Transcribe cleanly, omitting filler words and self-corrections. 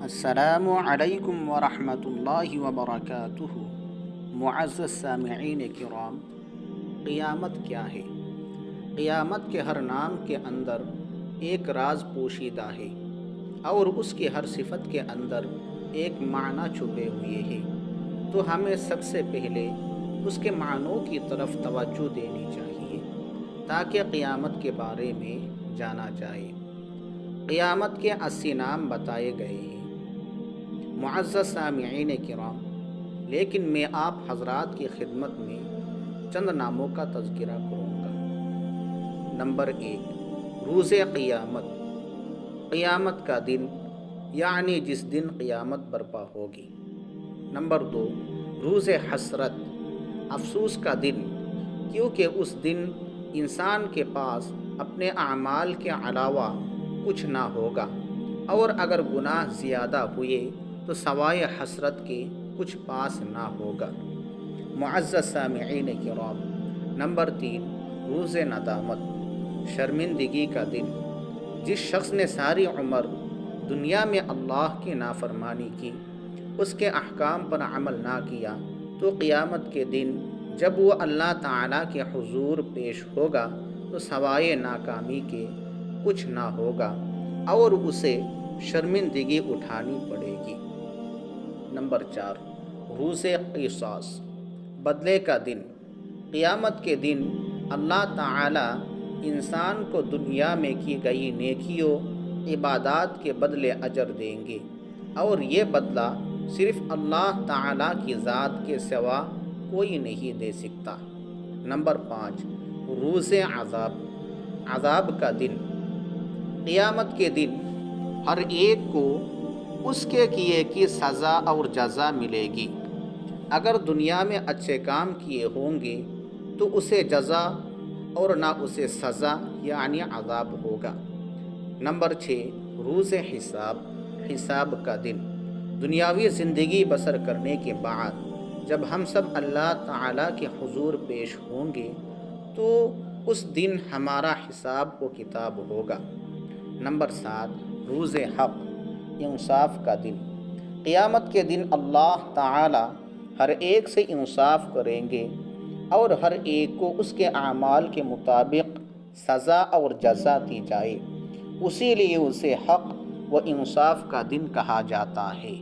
السلام علیکم ورحمۃ اللہ وبرکاتہ۔ معزز سامعین کرام، قیامت کیا ہے؟ قیامت کے ہر نام کے اندر ایک راز پوشیدہ ہے اور اس کی ہر صفت کے اندر ایک معنی چھپے ہوئے ہیں، تو ہمیں سب سے پہلے اس کے معنوں کی طرف توجہ دینی چاہیے تاکہ قیامت کے بارے میں جانا جائے۔ قیامت کے 80 نام بتائے گئے ہیں معزز سامعین کرام، لیکن میں آپ حضرات کی خدمت میں چند ناموں کا تذکرہ کروں گا۔ نمبر 1، روز قیامت، قیامت کا دن، یعنی جس دن قیامت برپا ہوگی۔ نمبر 2، روز حسرت، افسوس کا دن، کیونکہ اس دن انسان کے پاس اپنے اعمال کے علاوہ کچھ نہ ہوگا، اور اگر گناہ زیادہ ہوئے تو سوائے حسرت کے کچھ پاس نہ ہوگا۔ معزز سامعین کرام، نمبر 3، روز ندامت، شرمندگی کا دن، جس شخص نے ساری عمر دنیا میں اللہ کی نافرمانی کی، اس کے احکام پر عمل نہ کیا، تو قیامت کے دن جب وہ اللہ تعالیٰ کے حضور پیش ہوگا تو سوائے ناکامی کے کچھ نہ ہوگا اور اسے شرمندگی اٹھانی پڑے گی۔ نمبر 4، روز قصاص، بدلے کا دن، قیامت کے دن اللہ تعالیٰ انسان کو دنیا میں کی گئی نیکیوں عبادات کے بدلے اجر دیں گے، اور یہ بدلہ صرف اللہ تعالیٰ کی ذات کے سوا کوئی نہیں دے سکتا۔ نمبر 5، روز عذاب، عذاب کا دن، قیامت کے دن ہر ایک کو اس کے کیے کی سزا اور جزا ملے گی۔ اگر دنیا میں اچھے کام کیے ہوں گے تو اسے جزا اور نہ اسے سزا یعنی عذاب ہوگا۔ نمبر 6، روز حساب، حساب کا دن، دنیاوی زندگی بسر کرنے کے بعد جب ہم سب اللہ تعالیٰ کے حضور پیش ہوں گے تو اس دن ہمارا حساب و کتاب ہوگا۔ نمبر 7، روز حق، انصاف کا دن، قیامت کے دن اللہ تعالیٰ ہر ایک سے انصاف کریں گے اور ہر ایک کو اس کے اعمال کے مطابق سزا اور جزا دی جائے، اسی لیے اسے حق و انصاف کا دن کہا جاتا ہے۔